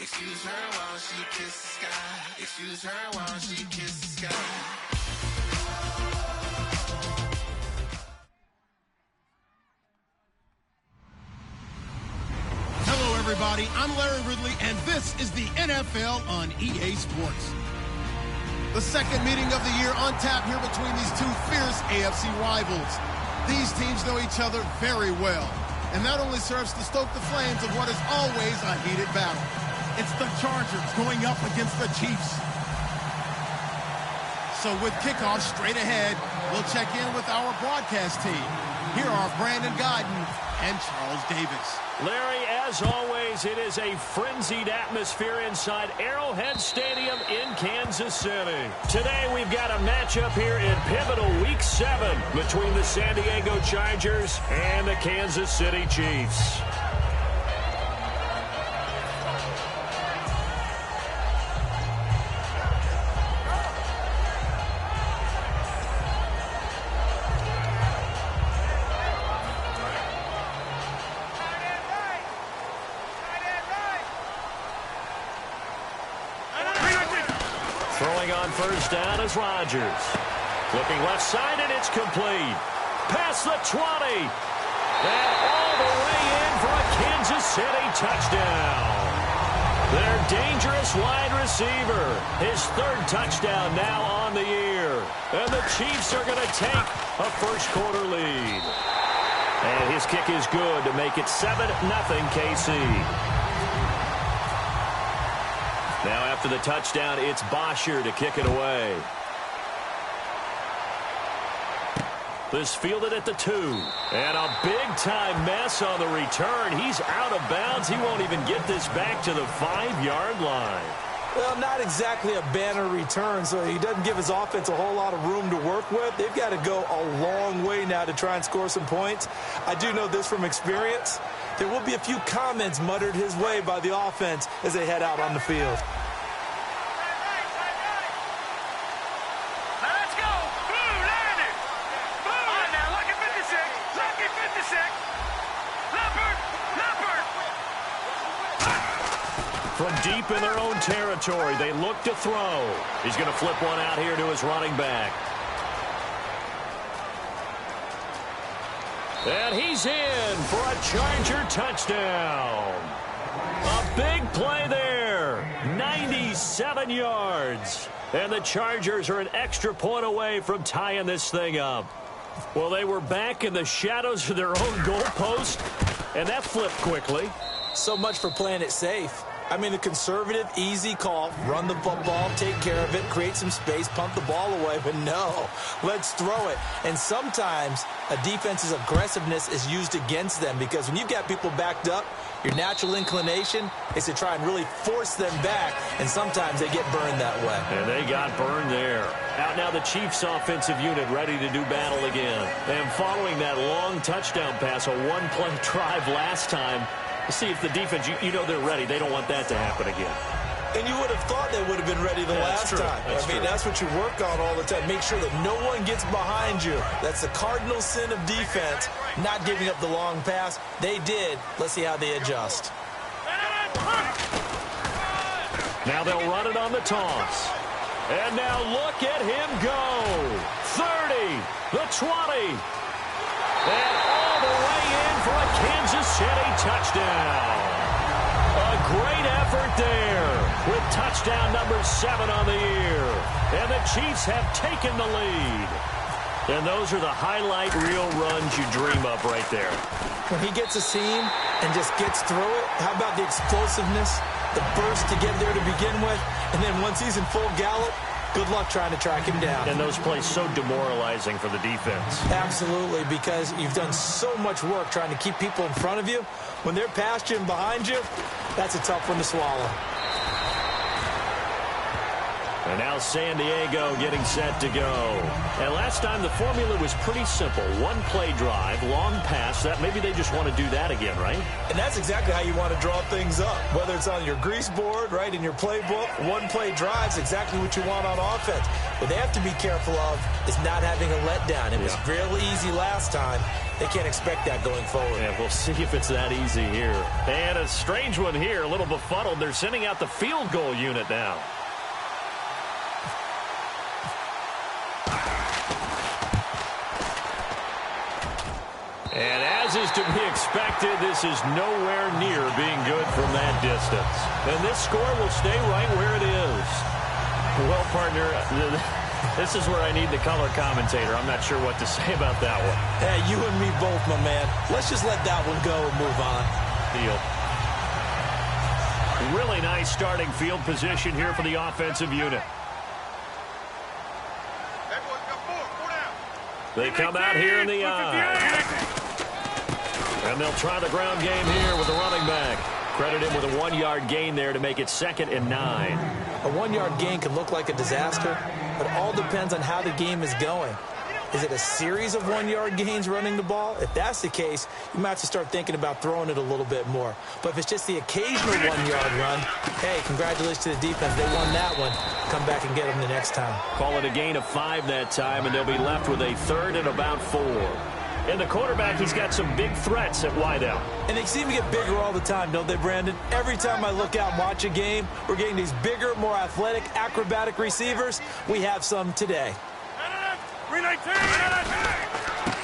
Excuse her while she kisses the sky. Excuse her while she kisses the sky. Hello, everybody. I'm Larry Ridley, and this is the NFL on EA Sports. The second meeting of the year on tap here between these two fierce AFC rivals. These teams know each other very well, and that only serves to stoke the flames of what is always a heated battle. It's the Chargers going up against the Chiefs. So with kickoff straight ahead, we'll check in with our broadcast team. Here are Brandon Gaudin and Charles Davis. Larry, as always, it is a frenzied atmosphere inside Arrowhead Stadium in Kansas City. Today, we've got a matchup here in pivotal Week 7 between the San Diego Chargers and the Kansas City Chiefs. Throwing on first down is Rodgers. Looking left side, and it's complete. Past the 20. And all the way in for a Kansas City touchdown. Their dangerous wide receiver. His third touchdown now on the year. And the Chiefs are going to take a first-quarter lead. And his kick is good to make it 7-0 KC. Now after the touchdown, it's Bosher to kick it away. This fielded at the 2. And a big-time mess on the return. He's out of bounds. He won't even get this back to the 5-yard line. Well, not exactly a banner return, so he doesn't give his offense a whole lot of room to work with. They've got to go a long way now to try and score some points. I do know this from experience. There will be a few comments muttered his way by the offense as they head out on the field. Let's go! Blue landed! Blue! All right, now, lucky 56! Lucky 56! Leopard! Leopard! From deep in their own territory, they look to throw. He's going to flip one out here to his running back. And he's in for a Charger touchdown. A big play there. 97 yards. And the Chargers are an extra point away from tying this thing up. Well, they were back in the shadows of their own goalpost, and that flipped quickly. So much for playing it safe. I mean, the conservative, easy call, run the football, take care of it, create some space, pump the ball away. But no, let's throw it. And sometimes a defense's aggressiveness is used against them because when you've got people backed up, your natural inclination is to try and really force them back, and sometimes they get burned that way. And they got burned there. Out now the Chiefs offensive unit ready to do battle again. And following that long touchdown pass, a one-play drive last time, see if the defense, you know they're ready. They don't want that to happen again. And you would have thought they would have been ready the last time. That's what you work on all the time. Make sure that no one gets behind you. That's the cardinal sin of defense, not giving up the long pass. They did. Let's see how they adjust. Now they'll run it on the toss. And now look at him go. 30, the 20. And all the way in for a Kansas City touchdown. A great effort there with touchdown number 7 on the year. And the Chiefs have taken the lead. And those are the highlight reel runs you dream of right there. When he gets a seam and just gets through it, how about the explosiveness, the burst to get there to begin with, and then once he's in full gallop, good luck trying to track him down. And those plays so demoralizing for the defense. Absolutely, because you've done so much work trying to keep people in front of you. When they're past you and behind you, that's a tough one to swallow. And now San Diego getting set to go. And last time the formula was pretty simple. One-play drive, long pass. That maybe they just want to do that again, right? And that's exactly how you want to draw things up. Whether it's on your grease board, right, in your playbook, one-play drive's exactly what you want on offense. What they have to be careful of is not having a letdown. It was real easy last time. They can't expect that going forward. Yeah, we'll see if it's that easy here. And a strange one here, a little befuddled. They're sending out the field goal unit now. And as is to be expected, this is nowhere near being good from that distance. And this score will stay right where it is. Well, partner, this is where I need the color commentator. I'm not sure what to say about that one. Hey, you and me both, my man. Let's just let that one go and move on. Deal. Really nice starting field position here for the offensive unit. They come out here in the eye. And they'll try the ground game here with the running back. Credit him with a 1-yard gain there to make it 2nd and 9. A 1-yard gain can look like a disaster, but all depends on how the game is going. Is it a series of 1-yard gains running the ball? If that's the case, you might have to start thinking about throwing it a little bit more. But if it's just the occasional 1-yard run, hey, congratulations to the defense. They won that one. Come back and get them the next time. Call it a gain of 5 that time, and they'll be left with a 3rd and about 4. And the quarterback, he's got some big threats at wideout. And they seem to get bigger all the time, don't they, Brandon? Every time I look out and watch a game, we're getting these bigger, more athletic, acrobatic receivers. We have some today.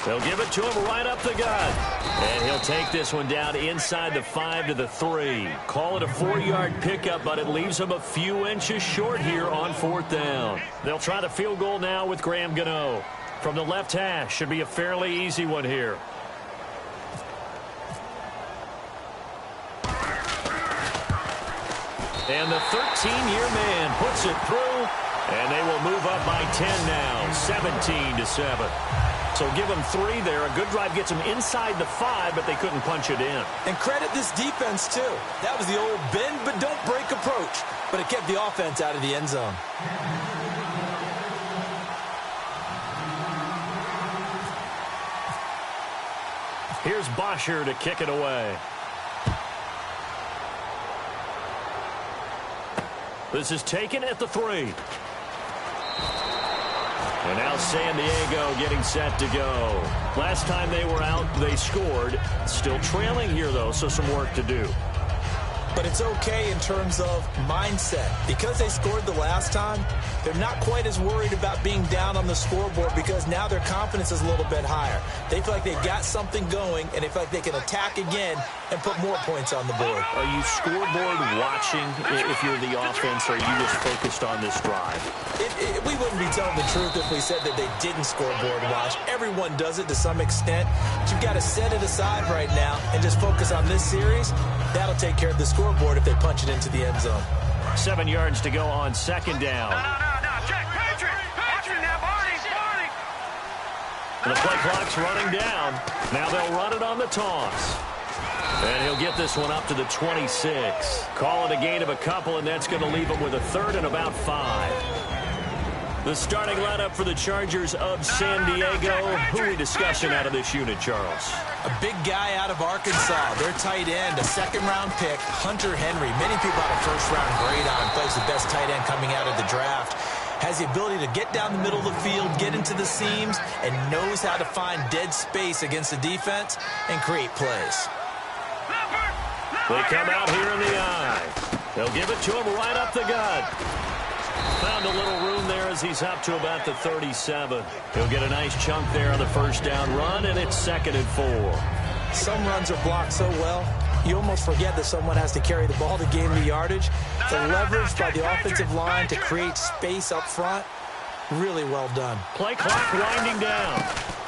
They'll give it to him right up the gut. And he'll take this one down inside the 5 to the 3. Call it a 4-yard pickup, but it leaves him a few inches short here on 4th down. They'll try the field goal now with Graham Gano. From the left hash, should be a fairly easy one here. And the 13-year man puts it through, and they will move up by 10 now, 17-7. So give them 3 there. A good drive gets them inside the 5, but they couldn't punch it in. And credit this defense, too. That was the old bend but don't break approach, but it kept the offense out of the end zone. Here's Bosher to kick it away. This is taken at the 3. And now San Diego getting set to go. Last time they were out, they scored. Still trailing here, though, so some work to do. But it's okay in terms of mindset. Because they scored the last time, they're not quite as worried about being down on the scoreboard because now their confidence is a little bit higher. They feel like they've got something going, and they feel like they can attack again and put more points on the board. Are you scoreboard watching if you're the offense, or are you just focused on this drive? We wouldn't be telling the truth if we said that they didn't scoreboard watch. Everyone does it to some extent. But you've got to set it aside right now and just focus on this series. That'll take care of the scoreboard if they punch it into the end zone. 7 yards to go on 2nd down. No, check, Patrick! Patrick now, Barney! The play clock's running down. Now they'll run it on the toss. And he'll get this one up to the 26. Call it a gain of a couple, and that's going to leave him with a 3rd and about 5. The starting lineup for the Chargers of San Diego. Who are we discussing out of this unit, Charles? A big guy out of Arkansas. Their tight end, a 2nd-round pick, Hunter Henry. Many people have a 1st-round grade on him. Plays the best tight end coming out of the draft. Has the ability to get down the middle of the field, get into the seams, and knows how to find dead space against the defense and create plays. They come out here in the eye. They'll give it to him right up the gut. Found a little room there as he's up to about the 37. He'll get a nice chunk there on the 1st down run, and it's 2nd and 4. Some runs are blocked so well, you almost forget that someone has to carry the ball to gain the yardage. The leverage by the offensive line to create space up front, really well done. Play clock winding down.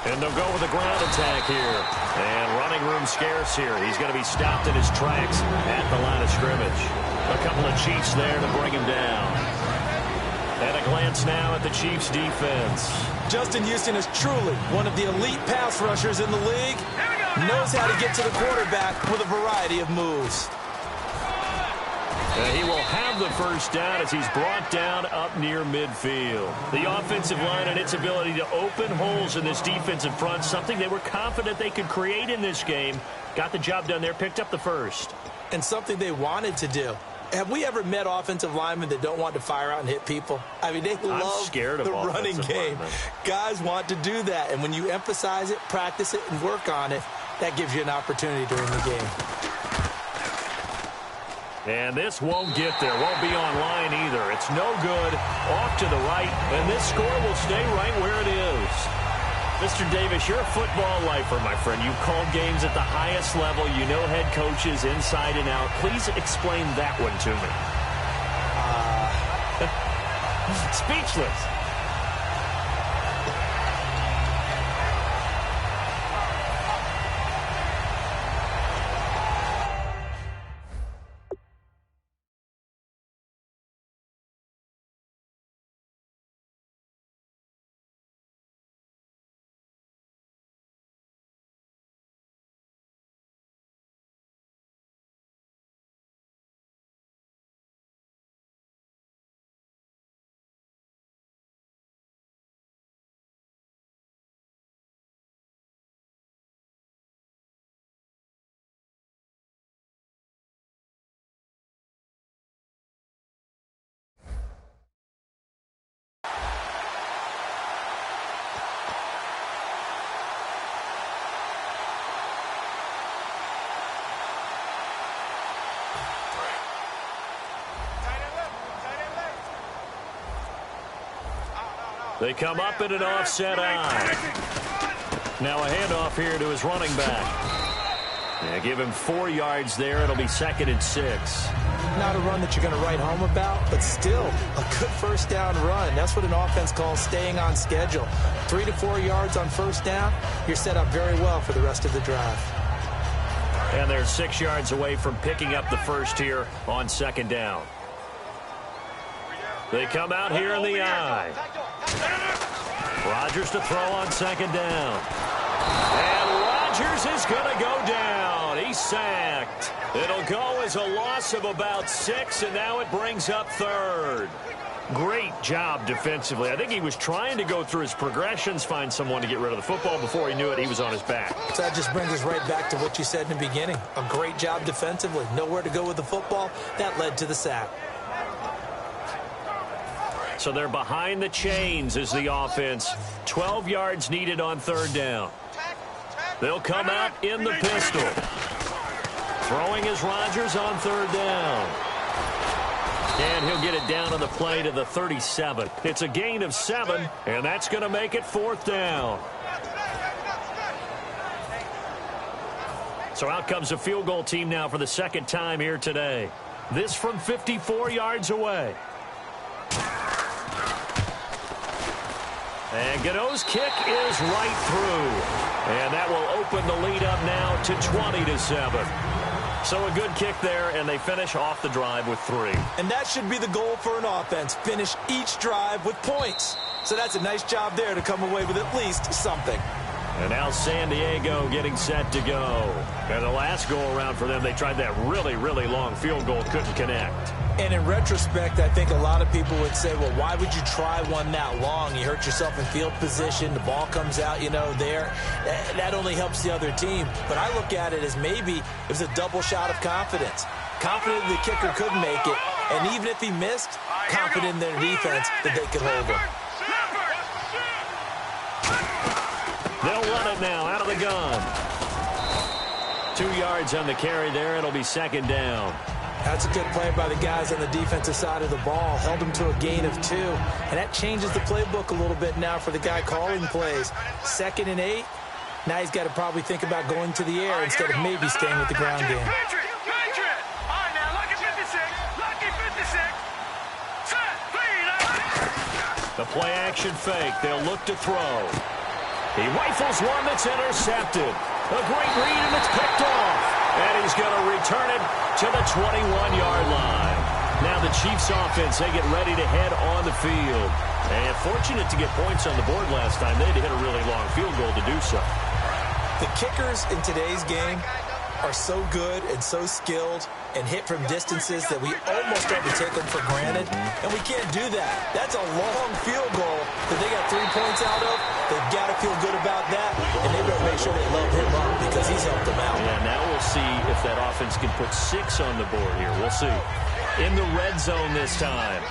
And they'll go with a ground attack here. And running room scarce here. He's going to be stopped in his tracks at the line of scrimmage. A couple of Chiefs there to bring him down. And a glance now at the Chiefs' defense. Justin Houston is truly one of the elite pass rushers in the league. Knows how to get to the quarterback with a variety of moves. And he will have the 1st down as he's brought down up near midfield. The offensive line and its ability to open holes in this defensive front, something they were confident they could create in this game. Got the job done there, picked up the 1st. And something they wanted to do. Have we ever met offensive linemen that don't want to fire out and hit people? I mean, they love the running game. Guys want to do that, and when you emphasize it, practice it, and work on it, that gives you an opportunity during the game. And this won't get there. Won't be online either. It's no good. Off to the right, and this score will stay right where it is. Mr. Davis, you're a football lifer, my friend. You call games at the highest level. You know head coaches inside and out. Please explain that one to me. Speechless. They come up in an offset eye. Now a handoff here to his running back. Yeah, give him 4 yards there. It'll be 2nd and 6. Not a run that you're going to write home about, but still a good first down run. That's what an offense calls staying on schedule. 3 to 4 yards on first down, you're set up very well for the rest of the drive. And they're 6 yards away from picking up the first here on 2nd down. They come out here in the eye. Rodgers to throw on 2nd down. And Rodgers is going to go down. He's sacked. It'll go as a loss of about 6, and now it brings up 3rd. Great job defensively. I think he was trying to go through his progressions, find someone to get rid of the football. Before he knew it, he was on his back. So that just brings us right back to what you said in the beginning. A great job defensively. Nowhere to go with the football. That led to the sack. So they're behind the chains as the offense. 12 yards needed on 3rd down. They'll come out in the pistol. Throwing is Rodgers on 3rd down. And he'll get it down on the play to the 37. It's a gain of 7, and that's going to make it 4th down. So out comes a field goal team now for the 2nd time here today. This from 54 yards away. And Godot's kick is right through. And that will open the lead up now to 20-7. So a good kick there, and they finish off the drive with 3. And that should be the goal for an offense. Finish each drive with points. So that's a nice job there to come away with at least something. And now San Diego getting set to go. And the last go-around for them, they tried that really, really long field goal, couldn't connect. And in retrospect, I think a lot of people would say, well, why would you try one that long? You hurt yourself in field position. The ball comes out, there. That only helps the other team. But I look at it as maybe it was a double shot of confidence. Confident the kicker could make it. And even if he missed, confident in their defense that they could hold him. They'll run it now out of the gun. 2 yards on the carry there. It'll be 2nd down. That's a good play by the guys on the defensive side of the ball. Held them to a gain of 2. And that changes the playbook a little bit now for the guy calling plays. 2nd and 8. Now he's got to probably think about going to the air instead of maybe staying with the ground game. Patriot! All right, now, lucky 56. Lucky 56. Set, please. The play action fake. They'll look to throw. He rifles one that's intercepted. A great read, and it's picked off. And he's going to return it to the 21-yard line. Now the Chiefs offense, they get ready to head on the field. And fortunate to get points on the board last time. They had to hit a really long field goal to do so. The kickers in today's game are so good and so skilled and hit from distances that we almost start to take them for granted. And we can't do that. That's a long field goal that they got 3 points out of. They've got to feel good about that, and they better make sure they load him up because he's helped them out. Yeah, now we'll see if that offense can put 6 on the board here. We'll see. in the red zone this time.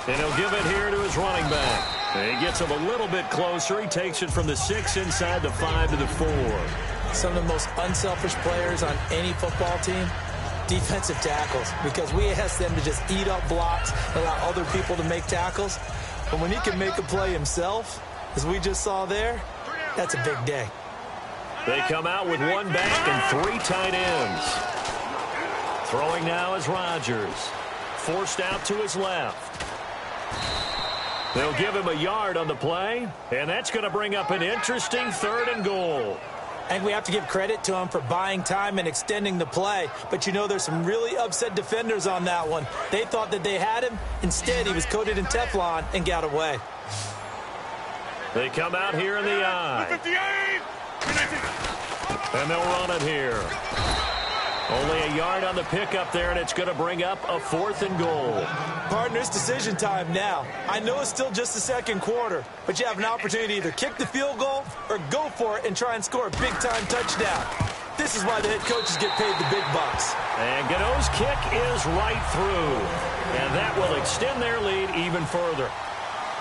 And he'll give it here to his running back. And he gets him a little bit closer. He takes it from the 6 inside the 5 to the 4. Some of the most unselfish players on any football team, defensive tackles, because we ask them to just eat up blocks and allow other people to make tackles. But when he can make a play himself, as we just saw there, that's a big day. They come out with one back and 3 tight ends. Throwing now is Rodgers. Forced out to his left. They'll give him a yard on the play, and that's going to bring up an interesting 3rd and goal. And we have to give credit to him for buying time and extending the play. But, you know, there's some really upset defenders on that one. They thought that they had him. Instead, he was coated in Teflon and got away. They come out here in the eye. And they'll run it here. Only a yard on the pickup there, and it's going to bring up a 4th and goal. Partner, it's decision time now. I know it's still just the second quarter, but you have an opportunity to either kick the field goal or go for it and try and score a big-time touchdown. This is why the head coaches get paid the big bucks. And Gano's kick is right through, and that will extend their lead even further.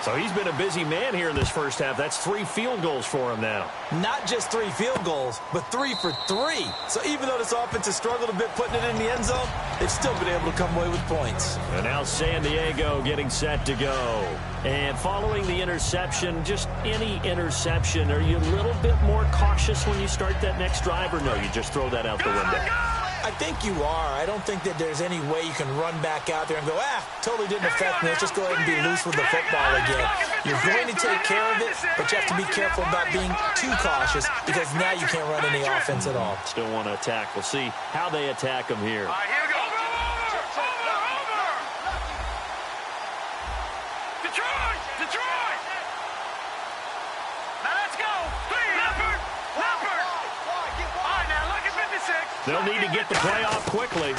So he's been a busy man here in this first half. That's 3 field goals for him now. Not just 3 field goals, but 3 for 3. So even though this offense has struggled a bit putting it in the end zone, they've still been able to come away with points. And now San Diego getting set to go. And following the interception, just any interception, are you a little bit more cautious when you start that next drive, or no, you just throw that out the window? I think you are. I don't think that there's any way you can run back out there and go, totally didn't affect me. Let's just go ahead and be loose with the football again. You're going to take care of it, but you have to be careful about being too cautious because now you can't run any offense at all. Still want to attack. We'll see how they attack him here. All right, here we go. Over! Detroit! Now let's go. Leopard! All right, now look at 56. They'll need to get the play off quickly.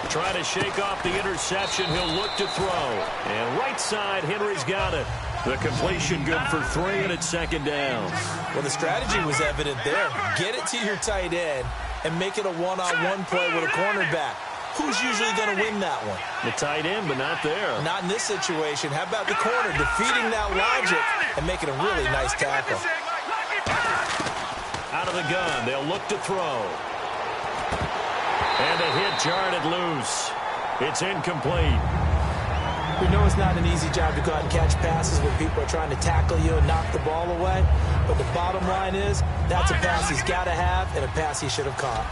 Trying to shake off the interception. He'll look to throw. And right side, Henry's got it. The completion good for 3, and it's 2nd down. Well, the strategy was evident there. Get it to your tight end and make it a one-on-one play with a cornerback. Who's usually going to win that one? The tight end, but not there. Not in this situation. How about the corner defeating that logic and making a really nice tackle? Out of the gun, they'll look to throw. And the hit jarred it loose. It's incomplete. We know it's not an easy job to go out and catch passes when people are trying to tackle you and knock the ball away. But the bottom line is, that's a pass he's got to have and a pass he should have caught.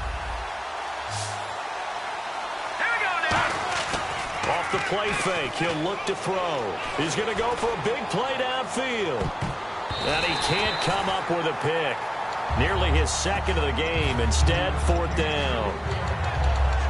Off the play fake, he'll look to throw. He's going to go for a big play downfield. And he can't come up with a pick. Nearly his 2nd of the game. Instead, 4th down.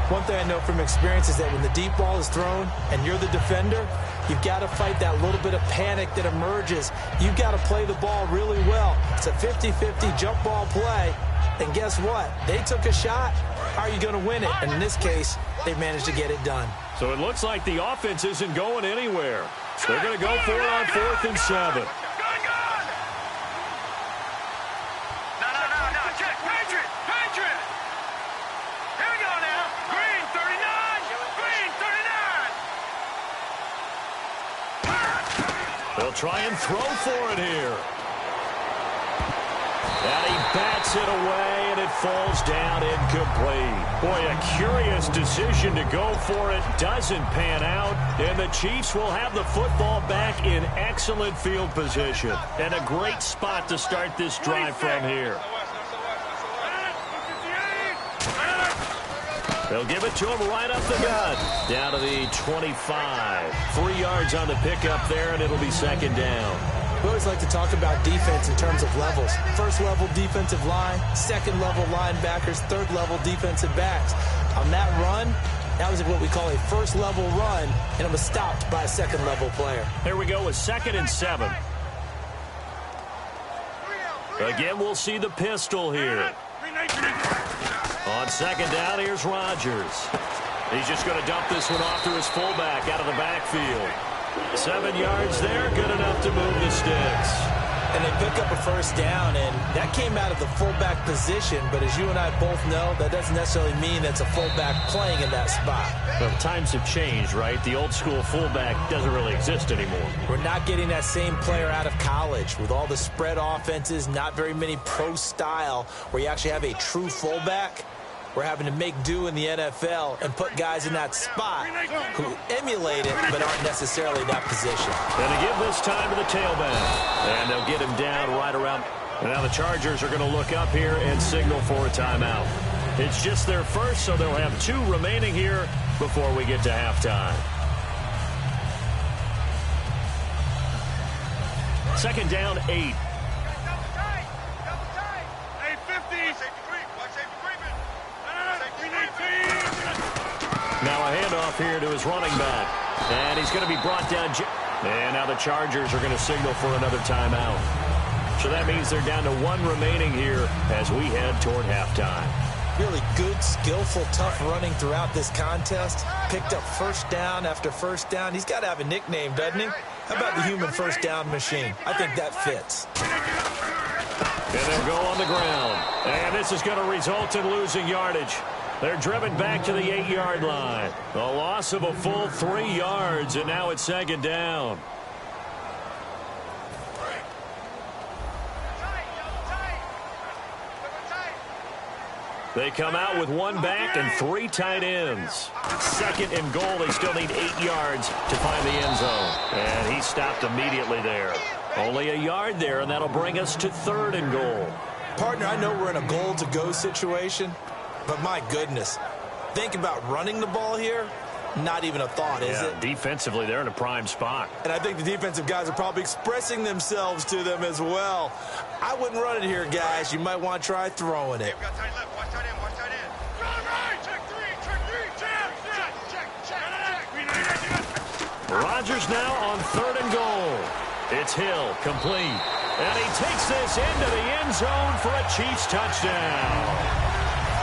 One thing I know from experience is that when the deep ball is thrown and you're the defender, you've got to fight that little bit of panic that emerges. You've got to play the ball really well. It's a 50-50 jump ball play. And guess what? They took a shot. How are you going to win it? And in this case, they managed to get it done. So it looks like the offense isn't going anywhere. They're going to go for it on 4th and 7. They'll try and throw for it here. And he bats it away, and it falls down incomplete. Boy, a curious decision to go for it. Doesn't pan out, and the Chiefs will have the football back in excellent field position. And a great spot to start this drive from here. They'll give it to him right up the gut. Down to the 25. 3 yards on the pickup there, and it'll be 2nd down. We always like to talk about defense in terms of levels. First level defensive line, second level linebackers, third level defensive backs. On that run, that was what we call a first level run, and it was stopped by a second level player. Here we go with 2nd and 7. Again, we'll see the pistol here. On 2nd down, here's Rodgers. He's just going to dump this one off to his fullback out of the backfield. 7 yards there, good enough to move the sticks. And they pick up a first down, and that came out of the fullback position. But as you and I both know, that doesn't necessarily mean that's a fullback playing in that spot. Well, times have changed, right? The old school fullback doesn't really exist anymore. We're not getting that same player out of college with all the spread offenses, not very many pro style where you actually have a true fullback. We're having to make do in the NFL and put guys in that spot who emulate it but aren't necessarily in that position. And they give this time to the tailback. And they'll get him down right around. And now the Chargers are going to look up here and signal for a timeout. It's just their first, so they'll have 2 remaining here before we get to halftime. Second down, 8. Now a handoff here to his running back. And he's going to be brought down. And now the Chargers are going to signal for another timeout. So that means they're down to 1 remaining here as we head toward halftime. Really good, skillful, tough running throughout this contest. Picked up first down after first down. He's got to have a nickname, doesn't he? How about the human first down machine? I think that fits. And they'll go on the ground. And this is going to result in losing yardage. They're driven back to the 8-yard line. A loss of a full 3 yards, and now it's second down. They come out with 1 back and 3 tight ends. Second and goal, they still need 8 yards to find the end zone. And he stopped immediately there. Only a yard there, and that'll bring us to 3rd and goal. Partner, I know we're in a goal-to-go situation, but my goodness, think about running the ball here. Not even a thought, is it? Defensively, they're in a prime spot. And I think the defensive guys are probably expressing themselves to them as well. I wouldn't run it here, guys. You might want to try throwing it. Rodgers now on 3rd and goal. It's Hill, complete. And he takes this into the end zone for a Chiefs touchdown.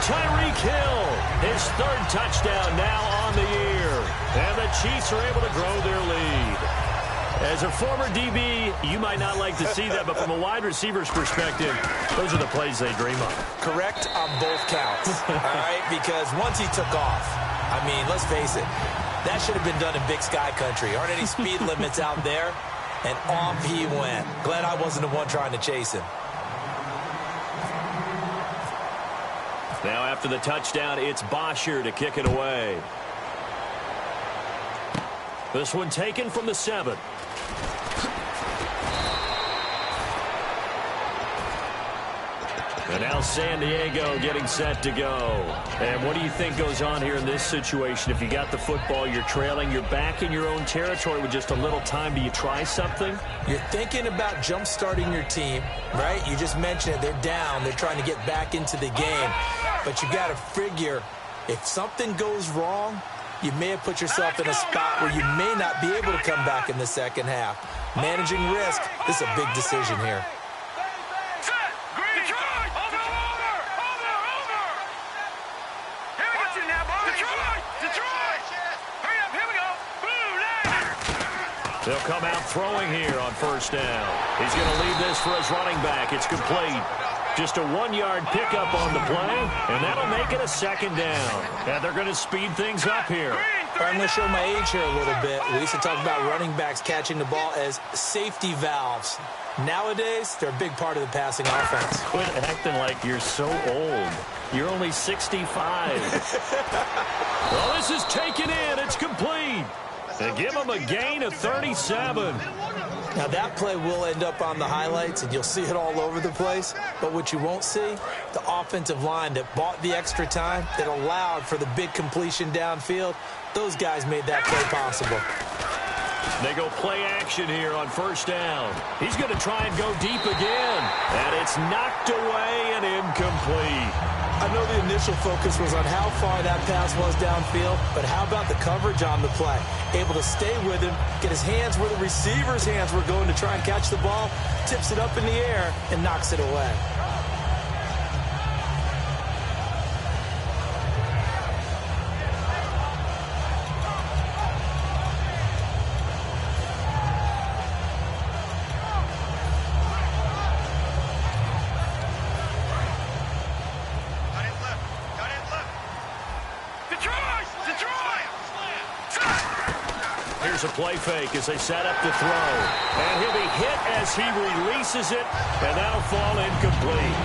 Tyreek Hill, his 3rd touchdown now on the year. And the Chiefs are able to grow their lead. As a former DB, you might not like to see that, but from a wide receiver's perspective, those are the plays they dream of. Correct on both counts, all right? Because once he took off, I mean, let's face it, that should have been done in Big Sky Country. Aren't any speed limits out there? And off he went. Glad I wasn't the one trying to chase him. Now after the touchdown, it's Bosher to kick it away. This one taken from the 7. And now San Diego getting set to go. And what do you think goes on here in this situation? If you got the football, you're trailing, you're back in your own territory with just a little time. Do you try something? You're thinking about jump-starting your team, right? You just mentioned it. They're down. They're trying to get back into the game. But you got to figure, if something goes wrong, you may have put yourself in a spot where you may not be able to come back in the second half. Managing risk, this is a big decision here. They'll come out throwing here on first down. He's going to leave this for his running back. It's complete. Just a 1-yard pickup on the play, and that'll make it a second down. And they're going to speed things up here. I'm going to show my age here a little bit. We used to talk about running backs catching the ball as safety valves. Nowadays, they're a big part of the passing offense. Quit acting like you're so old. You're only 65. Well, this is taken in. It's complete. They give him a gain of 37. Now, that play will end up on the highlights, and you'll see it all over the place. But what you won't see, the offensive line that bought the extra time, that allowed for the big completion downfield, those guys made that play possible. They go play action here on first down. He's going to try and go deep again. And it's knocked away and incomplete. I know the initial focus was on how far that pass was downfield, but how about the coverage on the play? Able to stay with him, get his hands where the receiver's hands were going to try and catch the ball, tips it up in the air, and knocks it away. a play fake as they set up to throw. And he'll be hit as he releases it, and that'll fall incomplete.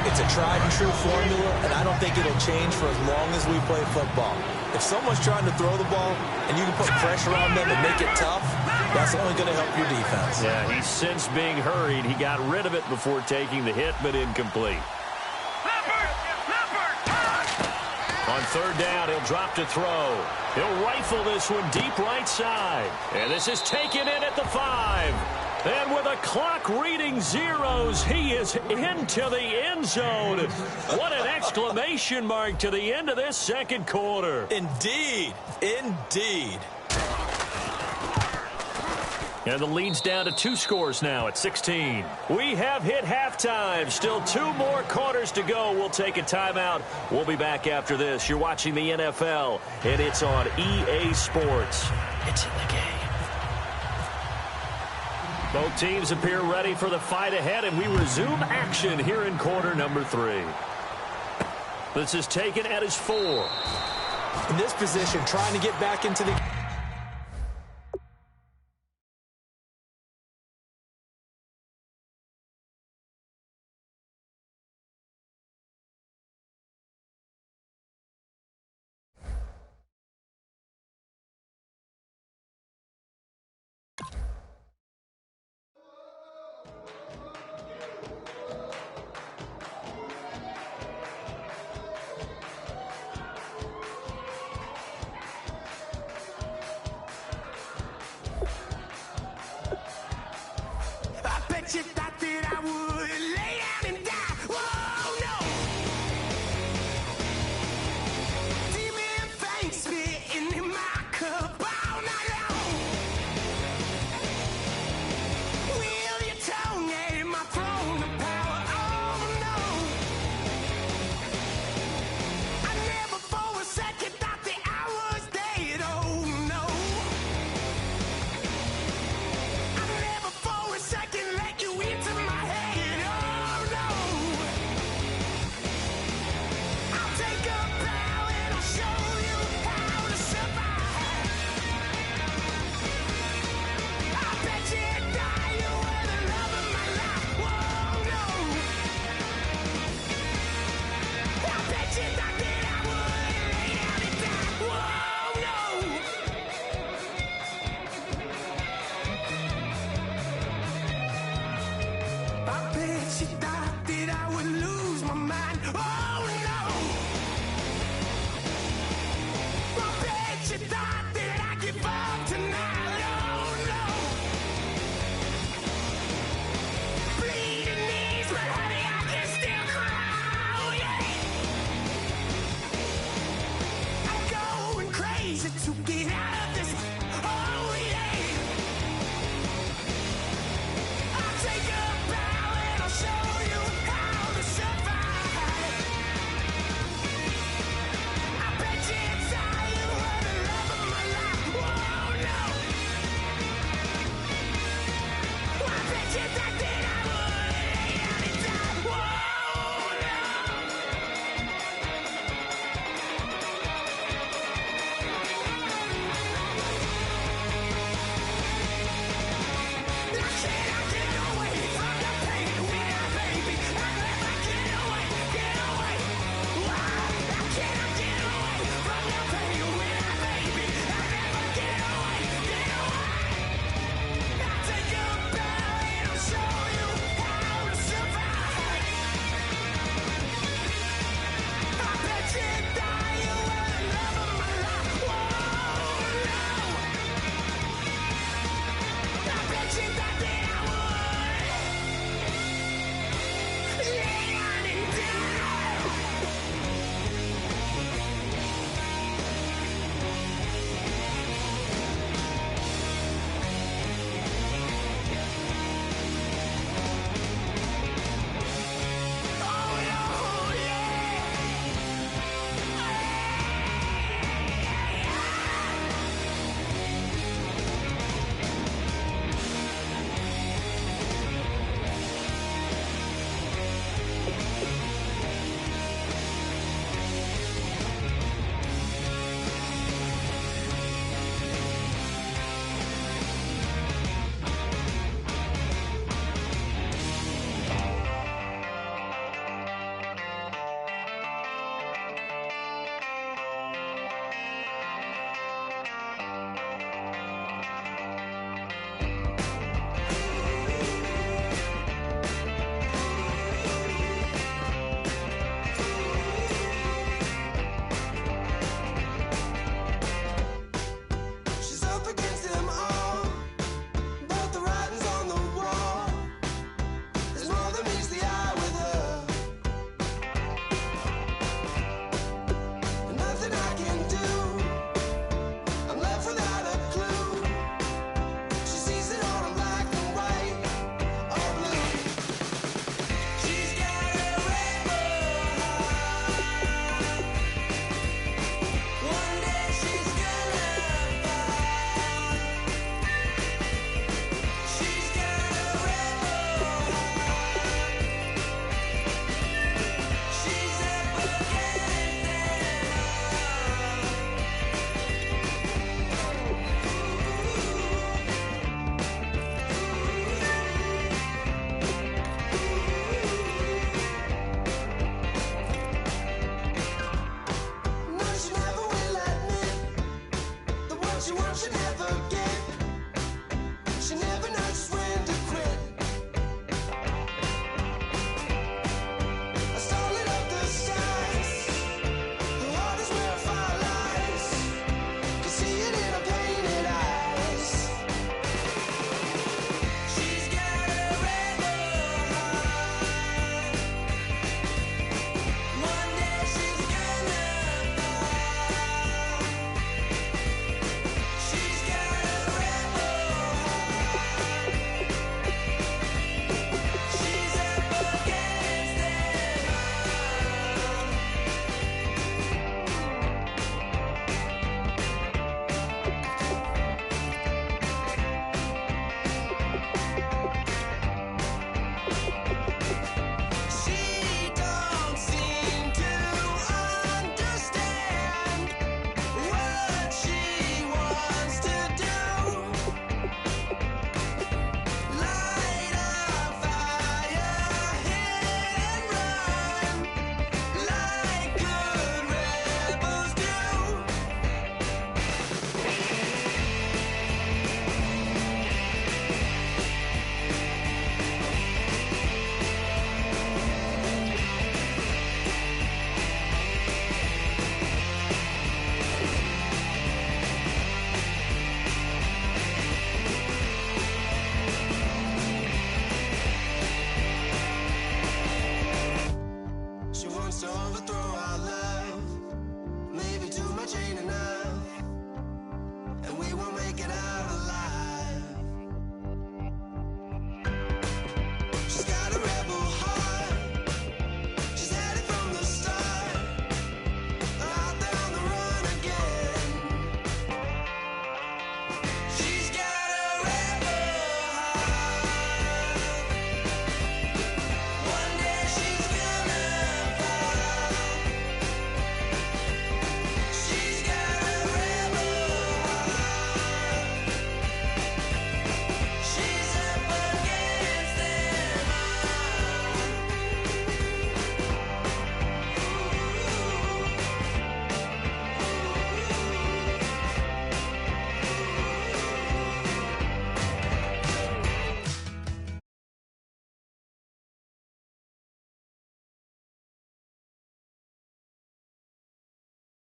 It's a tried-and-true formula, and I don't think it'll change for as long as we play football. If someone's trying to throw the ball and you can put pressure on them and make it tough, that's only going to help your defense. Yeah, he's since being hurried. He got rid of it before taking the hit, but incomplete. On third down, he'll drop to throw. He'll rifle this one deep right side. And this is taken in at the 5. And with a clock reading zeros, he is into the end zone. What an exclamation mark to the end of this second quarter. Indeed. Indeed. And the lead's down to 2 scores now at 16. We have hit halftime. Still 2 more quarters to go. We'll take a timeout. We'll be back after this. You're watching the NFL, and it's on EA Sports. It's in the game. Both teams appear ready for the fight ahead, and we resume action here in quarter number 3. This is taken at his 4. In this position, trying to get back into the... You thought that I would lay down and die. Whoa, no. Demon fangs spitting in my cup all night long. Wheel your tongue at my throne of power. Oh, no. I never for a second thought that I was dead. Oh, no. I never for a second let you into my head, oh no. I'll take a bow and I'll show you how to survive. I bet you die, you were the love of my life, whoa no. I bet you thought that I would lay down and die, whoa no. I bet you